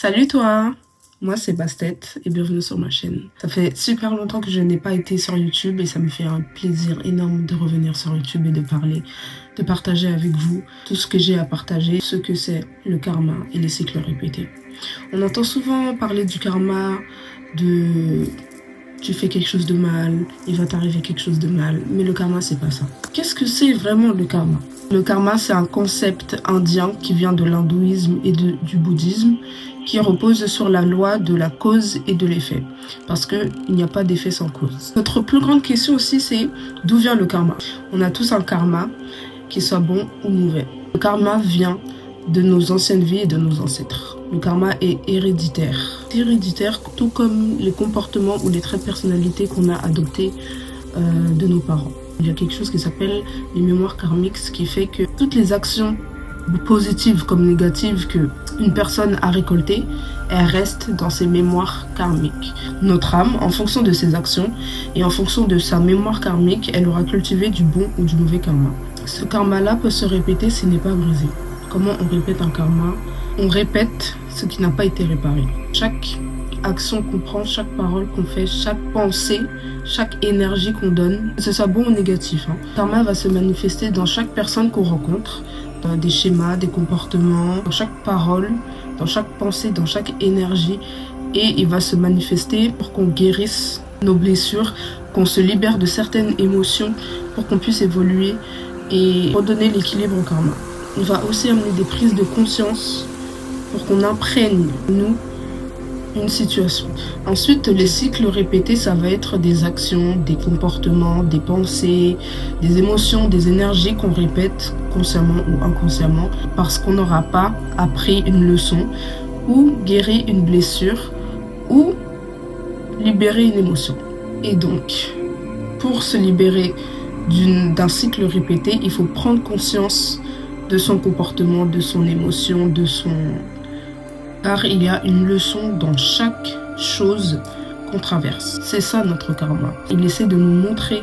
Salut toi, moi c'est Bastet et bienvenue sur ma chaîne. Ça fait super longtemps que je n'ai pas été sur YouTube et ça me fait un plaisir énorme de revenir sur YouTube et de parler, de partager avec vous tout ce que j'ai à partager, ce que c'est le karma et les cycles répétés. On entend souvent parler du karma, de tu fais quelque chose de mal, il va t'arriver quelque chose de mal, mais le karma c'est pas ça. Qu'est-ce que c'est vraiment le karma ? Le karma c'est un concept indien qui vient de l'hindouisme et du bouddhisme, qui repose sur la loi de la cause et de l'effet, parce qu'il n'y a pas d'effet sans cause. Notre plus grande question aussi, c'est d'où vient le karma. On a tous un karma, qu'il soit bon ou mauvais. Le karma vient de nos anciennes vies et de nos ancêtres. Le karma est héréditaire. C'est héréditaire tout comme les comportements ou les traits de personnalité qu'on a adoptés de nos parents. Il y a quelque chose qui s'appelle les mémoires karmiques, ce qui fait que toutes les actions positives comme négatives que une personne a récoltées, elle reste dans ses mémoires karmiques. Notre âme, en fonction de ses actions et en fonction de sa mémoire karmique, elle aura cultivé du bon ou du mauvais karma. Ce karma-là peut se répéter s'il n'est pas brisé. Comment on répète un karma ? On répète ce qui n'a pas été réparé. Chaque action qu'on prend, chaque parole qu'on fait, chaque pensée, chaque énergie qu'on donne, que ce soit bon ou négatif. Le karma va se manifester dans chaque personne qu'on rencontre, dans des schémas, des comportements, dans chaque parole, dans chaque pensée, dans chaque énergie. Et il va se manifester pour qu'on guérisse nos blessures, qu'on se libère de certaines émotions, pour qu'on puisse évoluer et redonner l'équilibre au karma. Il va aussi amener des prises de conscience pour qu'on imprègne, nous, une situation. Ensuite, les cycles répétés, ça va être des actions, des comportements, des pensées, des émotions, des énergies qu'on répète consciemment ou inconsciemment parce qu'on n'aura pas appris une leçon ou guéri une blessure ou libéré une émotion. Et donc, pour se libérer d'un cycle répété, il faut prendre conscience de son comportement, de son émotion, de son... Car il y a une leçon dans chaque chose qu'on traverse. C'est ça notre karma. Il essaie de nous montrer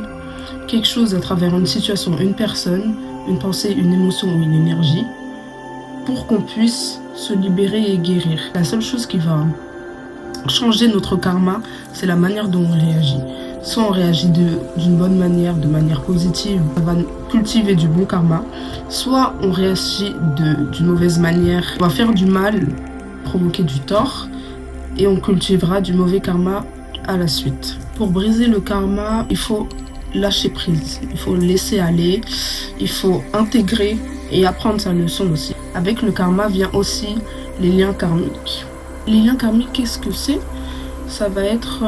quelque chose à travers une situation, une personne, une pensée, une émotion ou une énergie pour qu'on puisse se libérer et guérir. La seule chose qui va changer notre karma, c'est la manière dont on réagit. Soit on réagit d'une bonne manière, de manière positive, ça va cultiver du bon karma. Soit on réagit d'une mauvaise manière, on va faire du mal, provoquer du tort et on cultivera du mauvais karma à la suite. Pour briser le karma, il faut lâcher prise, il faut laisser aller, il faut intégrer et apprendre sa leçon aussi. Avec le karma vient aussi les liens karmiques. Les liens karmiques, qu'est-ce que c'est ? Ça va être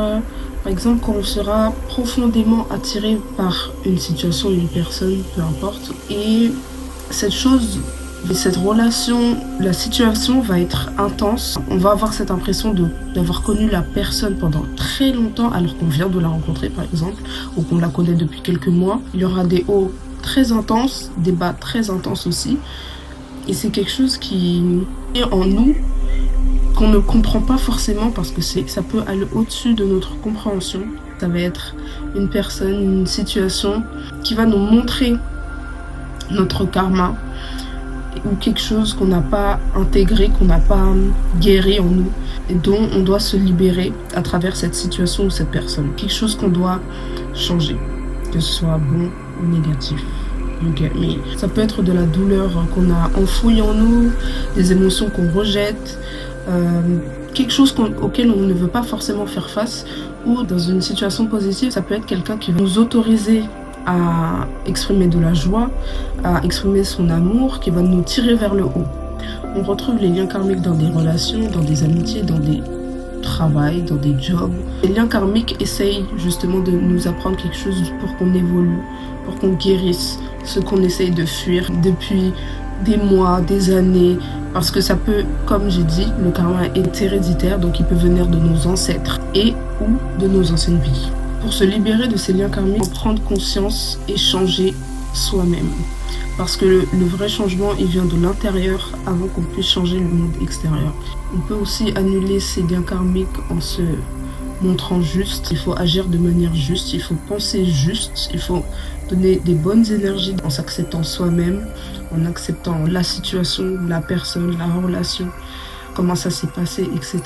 par exemple quand on sera profondément attiré par une situation, une personne, peu importe, et cette chose, cette relation, la situation va être intense. On va avoir cette impression d'avoir connu la personne pendant très longtemps alors qu'on vient de la rencontrer par exemple, ou qu'on la connaît depuis quelques mois. Il y aura des hauts très intenses, des bas très intenses aussi. Et c'est quelque chose qui est en nous, qu'on ne comprend pas forcément parce que ça peut aller au-dessus de notre compréhension. Ça va être une personne, une situation qui va nous montrer notre karma, ou quelque chose qu'on n'a pas intégré, qu'on n'a pas guéri en nous et dont on doit se libérer à travers cette situation ou cette personne. Quelque chose qu'on doit changer, que ce soit bon ou négatif. Okay. Mais ça peut être de la douleur qu'on a enfouie en nous, des émotions qu'on rejette, quelque chose auquel on ne veut pas forcément faire face, ou dans une situation positive, ça peut être quelqu'un qui va nous autoriser à exprimer de la joie, à exprimer son amour, qui va nous tirer vers le haut. On retrouve les liens karmiques dans des relations, dans des amitiés, dans des travails, dans des jobs. Les liens karmiques essayent justement de nous apprendre quelque chose pour qu'on évolue, pour qu'on guérisse ce qu'on essaye de fuir depuis des mois, des années, parce que ça peut, comme j'ai dit, le karma est héréditaire, donc il peut venir de nos ancêtres et ou de nos anciennes vies. Pour se libérer de ces liens karmiques, il faut prendre conscience et changer soi-même. Parce que le vrai changement, il vient de l'intérieur avant qu'on puisse changer le monde extérieur. On peut aussi annuler ces liens karmiques en se montrant juste. Il faut agir de manière juste, il faut penser juste, il faut donner des bonnes énergies en s'acceptant soi-même, en acceptant la situation, la personne, la relation, comment ça s'est passé, etc.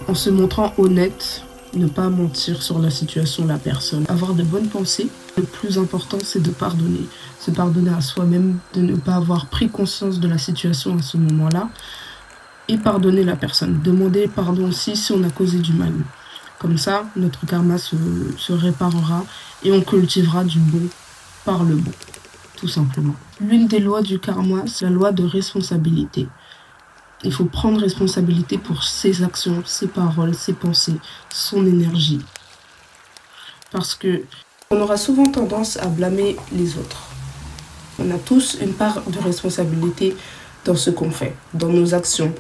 En se montrant honnête, ne pas mentir sur la situation de la personne. Avoir de bonnes pensées. Le plus important, c'est de pardonner. Se pardonner à soi-même, de ne pas avoir pris conscience de la situation à ce moment-là. Et pardonner la personne. Demander pardon aussi si on a causé du mal. Comme ça, notre karma se réparera et on cultivera du bon par le bon, tout simplement. L'une des lois du karma, c'est la loi de responsabilité. Il faut prendre responsabilité pour ses actions, ses paroles, ses pensées, son énergie. Parce que on aura souvent tendance à blâmer les autres. On a tous une part de responsabilité dans ce qu'on fait, dans nos actions,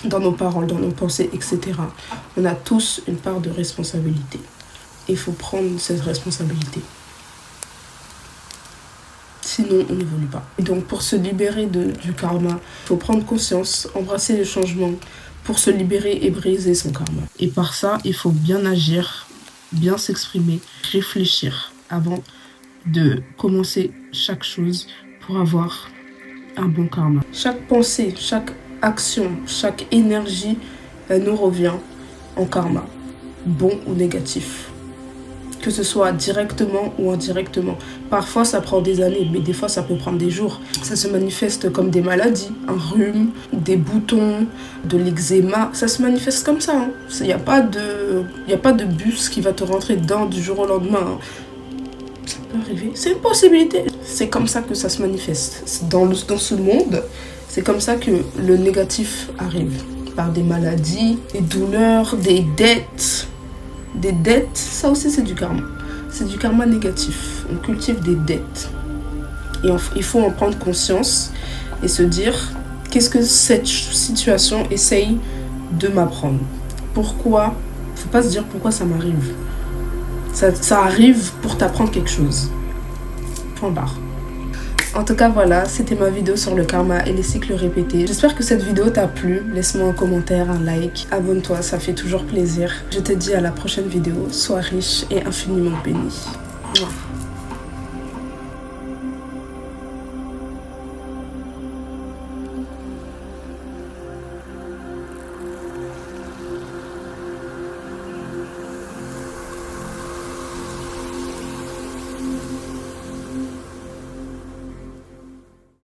dans nos paroles, dans nos pensées, etc. On a tous une part de responsabilité. Il faut prendre cette responsabilité. Sinon, on n'évolue pas. Et donc, pour se libérer du karma, il faut prendre conscience, embrasser les changements pour se libérer et briser son karma. Et par ça, il faut bien agir, bien s'exprimer, réfléchir avant de commencer chaque chose pour avoir un bon karma. Chaque pensée, chaque action, chaque énergie, elle nous revient en karma, bon ou négatif. Que ce soit directement ou indirectement. Parfois, ça prend des années, mais des fois, ça peut prendre des jours. Ça se manifeste comme des maladies, un rhume, des boutons, de l'eczéma. Ça se manifeste comme ça. Il n'y a pas de bus qui va te rentrer dedans du jour au lendemain. Ça peut arriver. C'est une possibilité. C'est comme ça que ça se manifeste. Dans ce monde, c'est comme ça que le négatif arrive. Par des maladies, des douleurs, des dettes. Des dettes, ça aussi c'est du karma. C'est du karma négatif. On cultive des dettes. Et il faut en prendre conscience et se dire qu'est-ce que cette situation essaye de m'apprendre. Pourquoi? Il ne faut pas se dire pourquoi ça m'arrive. Ça arrive pour t'apprendre quelque chose. Point barre. En tout cas, voilà, c'était ma vidéo sur le karma et les cycles répétés. J'espère que cette vidéo t'a plu. Laisse-moi un commentaire, un like. Abonne-toi, ça fait toujours plaisir. Je te dis à la prochaine vidéo. Sois riche et infiniment béni. Mouah.